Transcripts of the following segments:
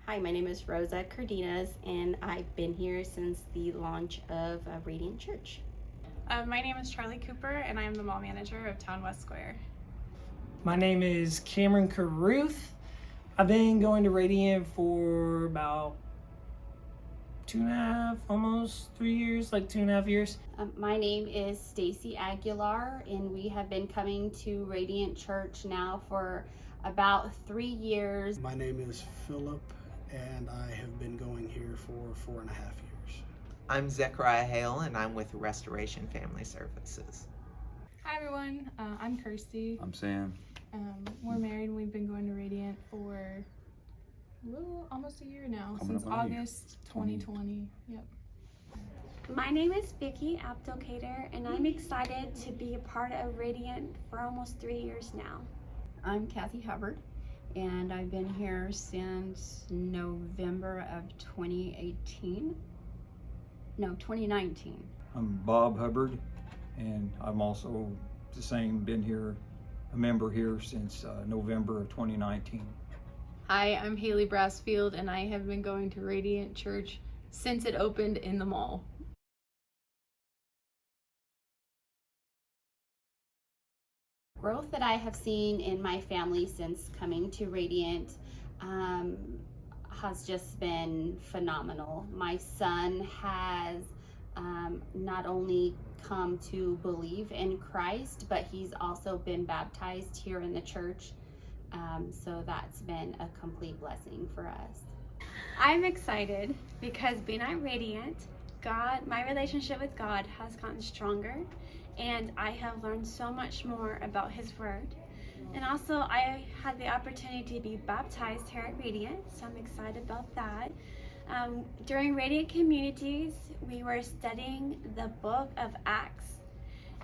Hi, my name is Rosa Cardenas, and I've been here since the launch of Radiant Church. My name is Charlie Cooper, and I am the mall manager of Town West Square. My name is Cameron Caruth. I've been going to Radiant for about 2.5, almost 3 years, like 2.5 years. My name is Stacy Aguilar, and we have been coming to Radiant Church now for about 3 years. My name is Philip, and I have been going here for 4.5 years. I'm Zechariah Hale, and I'm with Restoration Family Services. Hi everyone, I'm Kirsty. I'm Sam. We're married and we've been going to Radiant for almost a year now, Coming since up on a year. August 2020. Yep. My name is Vicky Abdelkader, and I'm excited to be a part of Radiant for almost 3 years now. I'm Kathy Hubbard, and I've been here since November of 2019. I'm Bob Hubbard, and I'm also the same, been here, a member here since November of 2019. Hi, I'm Haley Brassfield, and I have been going to Radiant Church since it opened in the mall. Growth that I have seen in my family since coming to Radiant has just been phenomenal. My son has not only come to believe in Christ, but he's also been baptized here in the church. So that's been a complete blessing for us. I'm excited because being at Radiant, my relationship with God has gotten stronger, and I have learned so much more about His Word. And also, I had the opportunity to be baptized here at Radiant, so I'm excited about that. During Radiant Communities, we were studying the book of Acts.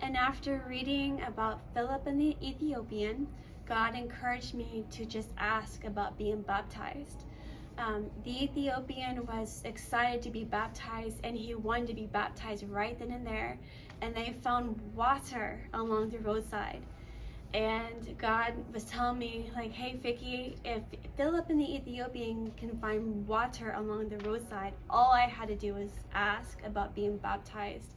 And after reading about Philip and the Ethiopian, God encouraged me to just ask about being baptized. The Ethiopian was excited to be baptized, and he wanted to be baptized right then and there. And they found water along the roadside. And God was telling me, like, hey, Vicky, if Philip and the Ethiopian can find water along the roadside, all I had to do was ask about being baptized.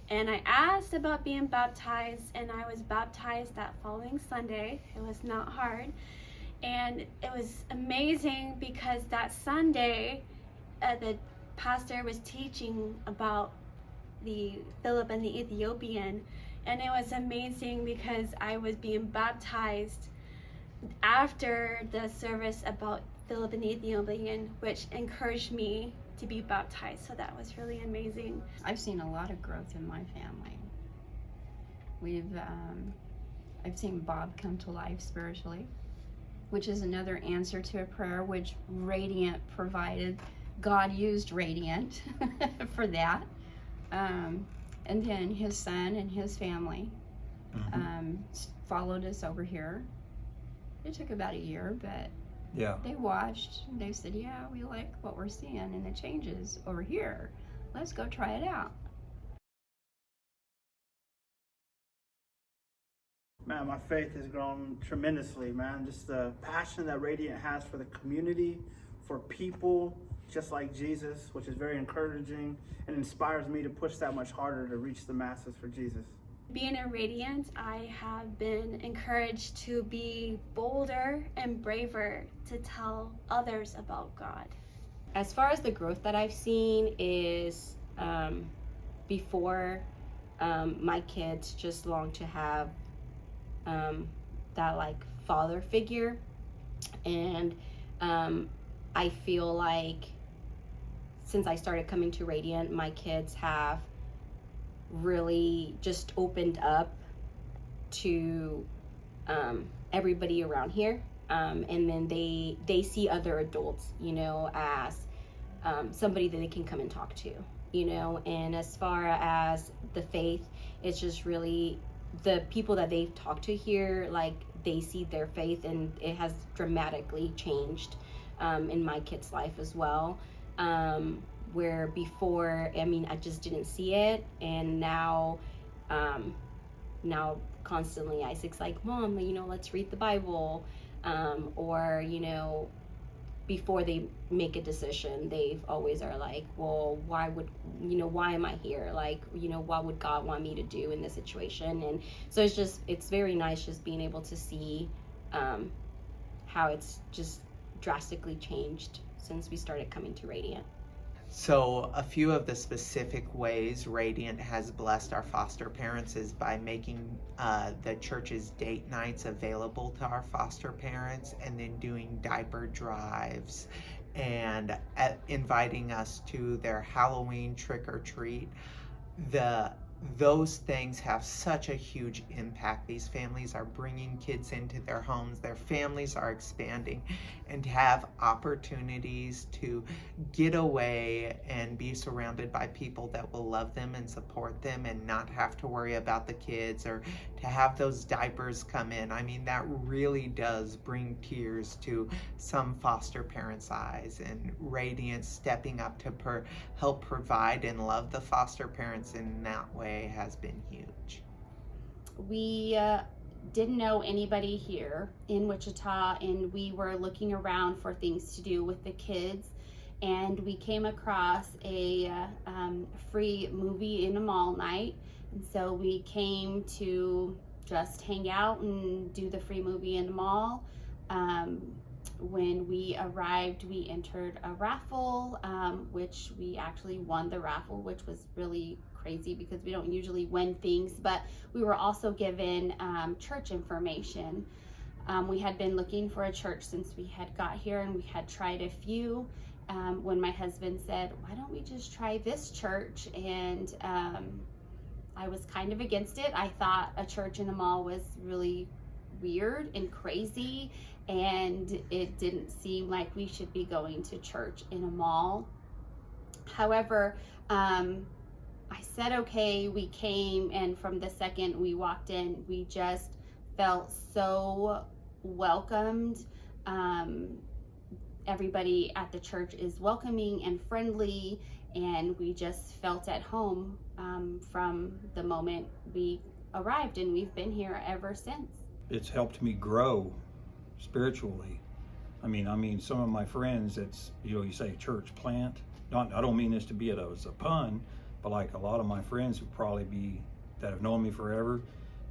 And I asked about being baptized, and I was baptized that following Sunday. It was not hard. And it was amazing because that Sunday, the pastor was teaching about the Philip and the Ethiopian. And it was amazing because I was being baptized after the service about Philip and the Ethiopian, which encouraged me to be baptized. So that was really amazing. I've seen a lot of growth in my family. I've seen Bob come to life spiritually, which is another answer to a prayer which Radiant provided. God used Radiant for that. And then his son and his family followed us over here. It took about a year, but Yeah. they watched. They said, yeah, we like what we're seeing and the changes over here. Let's go try it out. Man, my faith has grown tremendously, man. Just the passion that Radiant has for the community, for people just like Jesus, which is very encouraging and inspires me to push that much harder to reach the masses for Jesus. Being a Radiant, I have been encouraged to be bolder and braver to tell others about God. As far as the growth that I've seen is before my kids just long to have that like father figure, and I feel like since I started coming to Radiant, my kids have really just opened up to everybody around here, and then they see other adults, as somebody that they can come and talk to, and as far as the faith, it's just really the people that they've talked to here, like they see their faith, and it has dramatically changed in my kid's life as well. Where before, I just didn't see it, and now constantly Isaac's like, Mom, let's read the Bible, or before they make a decision, they always are like, well, why am I here? Like, what would God want me to do in this situation? And so it's very nice just being able to see how it's just drastically changed since we started coming to Radiant. So a few of the specific ways Radiant has blessed our foster parents is by making the church's date nights available to our foster parents, and then doing diaper drives and inviting us to their Halloween trick or treat. Those things have such a huge impact. These families are bringing kids into their homes, their families are expanding, and have opportunities to get away and be surrounded by people that will love them and support them, and not have to worry about the kids or to have those diapers come in. I mean, that really does bring tears to some foster parents' eyes, and Radiant stepping up to help provide and love the foster parents in that way has been huge. We didn't know anybody here in Wichita, and we were looking around for things to do with the kids, and we came across a free movie in a mall night, and so we came to just hang out and do the free movie in the mall. When we arrived, we entered a raffle, which we actually won the raffle, which was really crazy because we don't usually win things, but we were also given church information. We had been looking for a church since we had got here, and we had tried a few. When my husband said, why don't we just try this church? And I was kind of against it. I thought a church in the mall was really weird and crazy, and it didn't seem like we should be going to church in a mall. However, I said, okay, we came, and from the second we walked in, we just felt so welcomed. Everybody at the church is welcoming and friendly, and we just felt at home from the moment we arrived, and we've been here ever since. It's helped me grow spiritually. I mean, some of my friends, it's, you say church plant. I don't mean this to be as a pun, but like a lot of my friends would probably be, that have known me forever,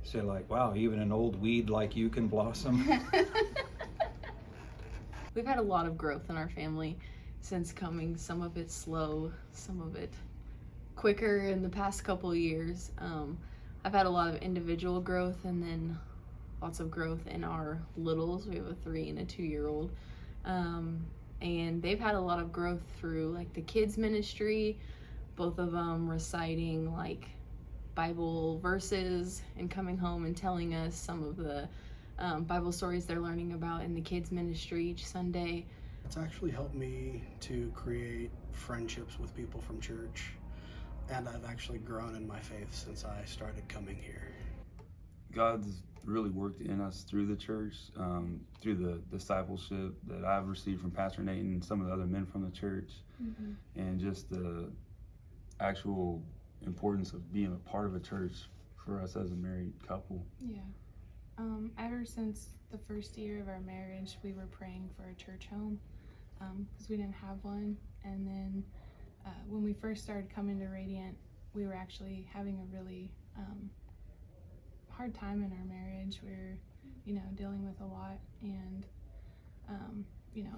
say like, wow, even an old weed like you can blossom. We've had a lot of growth in our family since coming. Some of it slow, some of it quicker in the past couple of years. I've had a lot of individual growth, and then lots of growth in our littles. We have a 3 and a 2-year-old. And they've had a lot of growth through like the kids ministry, both of them reciting like Bible verses and coming home and telling us some of the Bible stories they're learning about in the kids ministry each Sunday. It's actually helped me to create friendships with people from church, and I've actually grown in my faith since I started coming here. God's really worked in us through the church, through the discipleship that I've received from Pastor Nate and some of the other men from the church, and just the actual importance of being a part of a church for us as a married couple. Yeah. Ever since the first year of our marriage, we were praying for a church home because we didn't have one. And then when we first started coming to Radiant, we were actually having a really hard time in our marriage. We were, dealing with a lot, and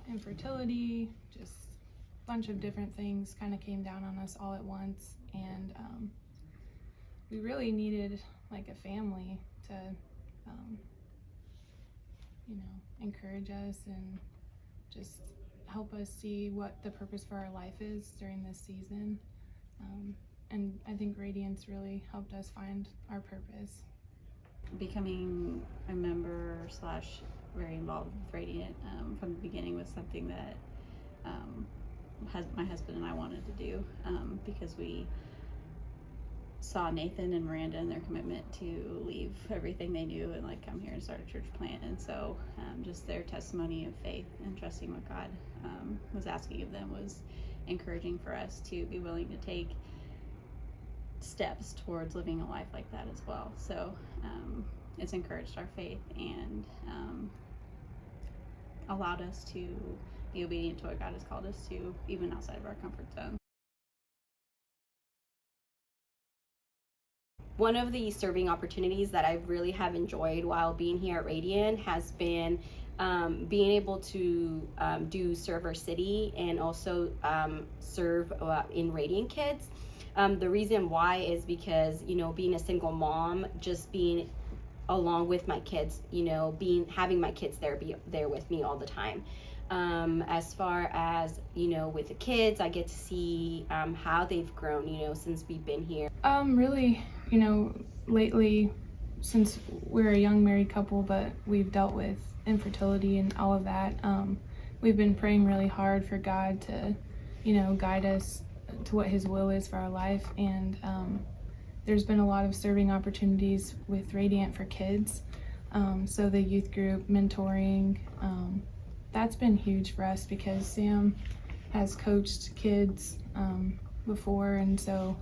infertility, just a bunch of different things kind of came down on us all at once, and we really needed like a family to encourage us and just help us see what the purpose for our life is during this season. And I think Radiant's really helped us find our purpose. Becoming a member / very involved with Radiant from the beginning was something that my husband and I wanted to do because we saw Nathan and Miranda and their commitment to leave everything they knew and like come here and start a church plant. And so just their testimony of faith and trusting what God was asking of them was encouraging for us to be willing to take steps towards living a life like that as well. So it's encouraged our faith and allowed us to be obedient to what God has called us to, even outside of our comfort zone. One of the serving opportunities that I really have enjoyed while being here at Radiant has been being able to do Server City and also serve in Radiant Kids. The reason why is because, you know, being a single mom, just being along with my kids, you know, having my kids be there with me all the time. As far as, you know, with the kids, I get to see how they've grown, you know, since we've been here. Really, you know, lately, since we're a young married couple, but we've dealt with infertility and all of that, we've been praying really hard for God to, you know, guide us to what His will is for our life. And there's been a lot of serving opportunities with Radiant for Kids. So the youth group, mentoring, that's been huge for us because Sam has coached kids before, and so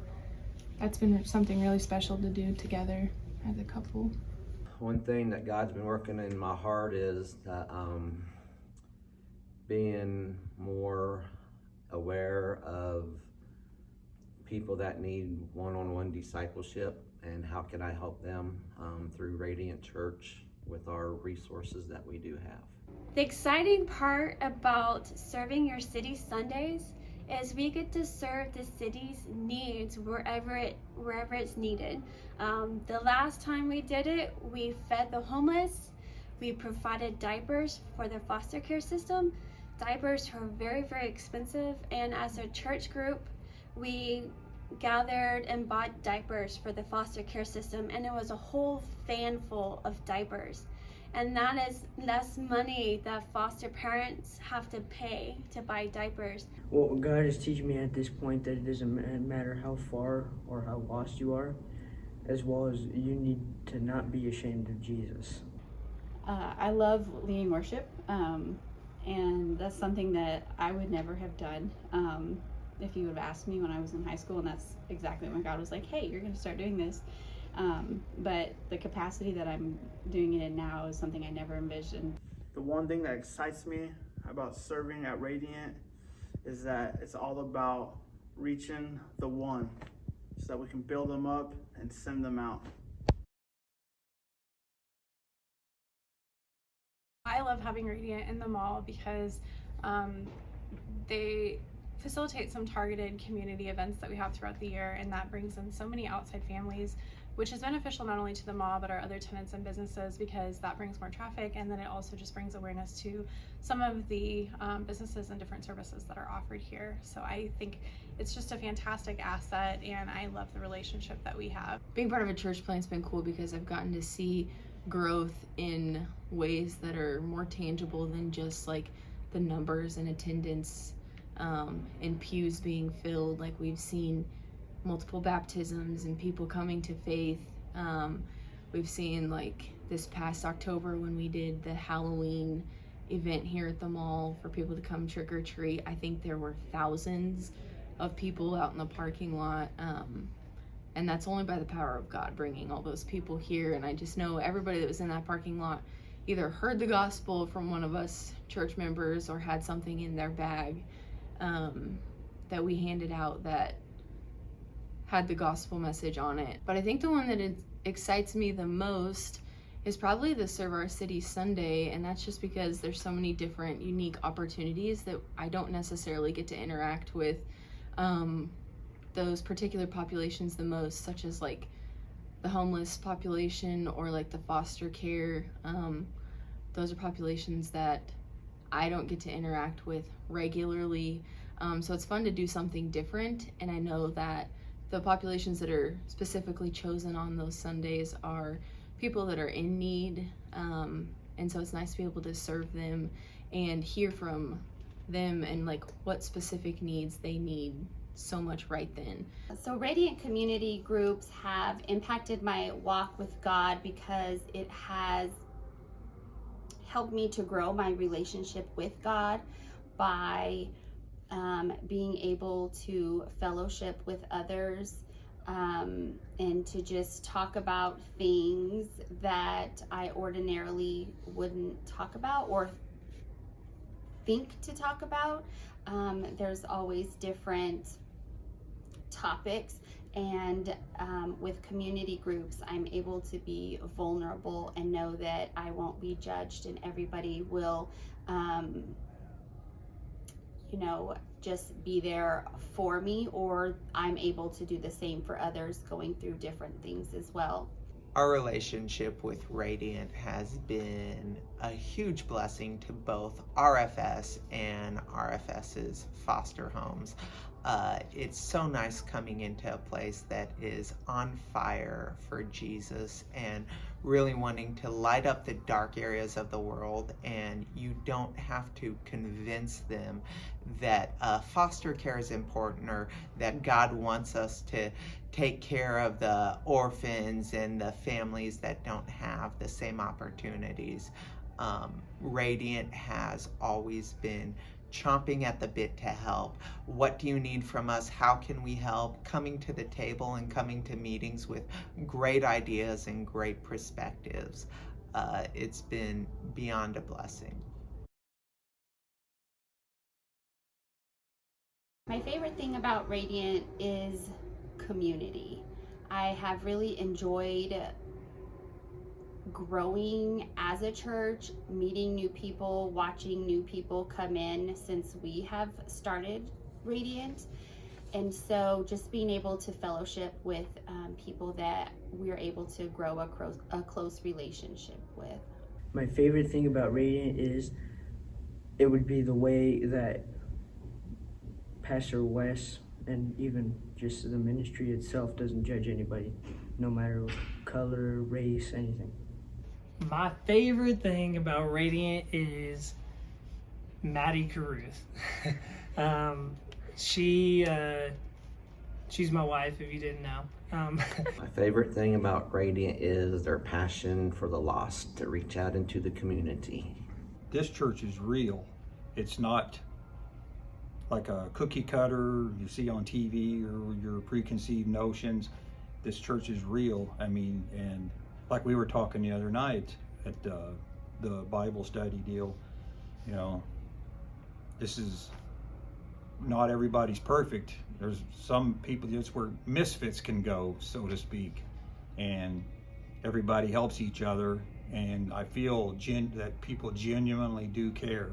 that's been something really special to do together as a couple. One thing that God's been working in my heart is that being more aware of people that need one-on-one discipleship, and how can I help them through Radiant Church with our resources that we do have. The exciting part about serving your city Sundays is we get to serve the city's needs wherever it's needed. The last time we did it, we fed the homeless, we provided diapers for the foster care system. Diapers are very, very expensive, and as a church group, we gathered and bought diapers for the foster care system, and it was a whole van full of diapers. And that is less money that foster parents have to pay to buy diapers. Well, God is teaching me at this point that it doesn't matter how far or how lost you are, as well as you need to not be ashamed of Jesus. I love leading worship, and that's something that I would never have done if you would have asked me when I was in high school, and that's exactly when God was like, hey, you're going to start doing this. But the capacity that I'm doing it in now is something I never envisioned. The one thing that excites me about serving at Radiant is that it's all about reaching the one so that we can build them up and send them out. I love having Radiant in the mall because they facilitate some targeted community events that we have throughout the year, and that brings in so many outside families, which is beneficial not only to the mall but our other tenants and businesses, because that brings more traffic, and then it also just brings awareness to some of the businesses and different services that are offered here. So I think it's just a fantastic asset, and I love the relationship that we have. Being part of a church plant's been cool because I've gotten to see growth in ways that are more tangible than just like the numbers and attendance and pews being filled. Like, we've seen multiple baptisms and people coming to faith. We've seen, like, this past October when we did the Halloween event here at the mall for people to come trick or treat, I think there were thousands of people out in the parking lot, and that's only by the power of God bringing all those people here. And I just know everybody that was in that parking lot either heard the gospel from one of us church members or had something in their bag that we handed out that had the gospel message on it. But I think the one that excites me the most is probably the Serve Our City Sunday, and that's just because there's so many different unique opportunities that I don't necessarily get to interact with those particular populations the most, such as like the homeless population or like the foster care. Those are populations that I don't get to interact with regularly. So it's fun to do something different, and I know that the populations that are specifically chosen on those Sundays are people that are in need, and so it's nice to be able to serve them and hear from them and like what specific needs they need so much right then. So Radiant community groups have impacted my walk with God because it has helped me to grow my relationship with God by being able to fellowship with others, and to just talk about things that I ordinarily wouldn't talk about, or think to talk about. There's always different topics, and with community groups, I'm able to be vulnerable and know that I won't be judged, and everybody will, you know, just be there for me, or I'm able to do the same for others going through different things as well. Our relationship with Radiant has been a huge blessing to both RFS and RFS's foster homes. It's so nice coming into a place that is on fire for Jesus and really wanting to light up the dark areas of the world, and you don't have to convince them that foster care is important, or that God wants us to take care of the orphans and the families that don't have the same opportunities. Radiant has always been chomping at the bit to help. What do you need from us? How can we help? Coming to the table and coming to meetings with great ideas and great perspectives. It's been beyond a blessing. My favorite thing about Radiant is community. I have really enjoyed growing as a church, meeting new people, watching new people come in since we have started Radiant. And so just being able to fellowship with people that we're able to grow a close relationship with. My favorite thing about Radiant is it would be the way that Pastor Wes and even just the ministry itself doesn't judge anybody, no matter color, race, anything. My favorite thing about Radiant is Maddie Caruth. She's my wife, if you didn't know. My favorite thing about Radiant is their passion for the lost, to reach out into the community. This church is real. It's not like a cookie cutter you see on TV or your preconceived notions. This church is real. I mean, and like we were talking the other night at the Bible study deal, you know, this is not everybody's perfect. There's some people, that's where misfits can go, so to speak, and everybody helps each other, and I feel that people genuinely do care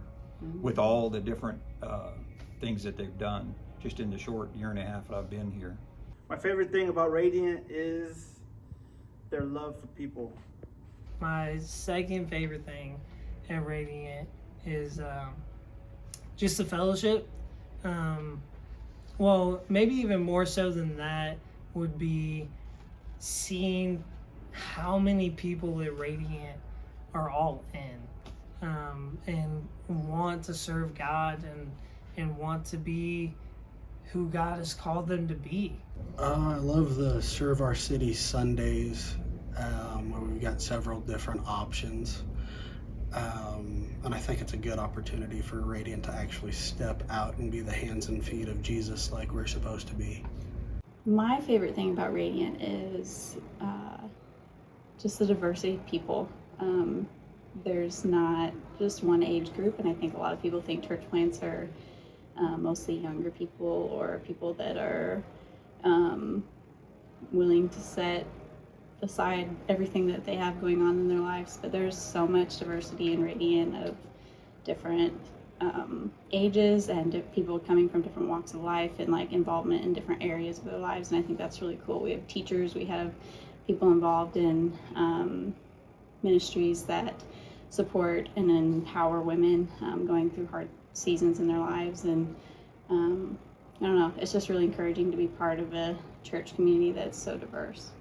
with all the different things that they've done just in the short year and a half that I've been here. My favorite thing about Radiant is their love for people. My second favorite thing at Radiant is just the fellowship. Well, maybe even more so than that would be seeing how many people at Radiant are all in and want to serve God and want to be who God has called them to be. I love the Serve Our City Sundays, where we've got several different options. And I think it's a good opportunity for Radiant to actually step out and be the hands and feet of Jesus like we're supposed to be. My favorite thing about Radiant is just the diversity of people. There's not just one age group, and I think a lot of people think church plants are mostly younger people or people that are willing to set aside everything that they have going on in their lives. But there's so much diversity in Radiant of different ages and people coming from different walks of life and like involvement in different areas of their lives, and I think that's really cool. We have teachers, we have people involved in ministries that support and empower women going through hard seasons in their lives, and I don't know, it's just really encouraging to be part of a church community that's so diverse.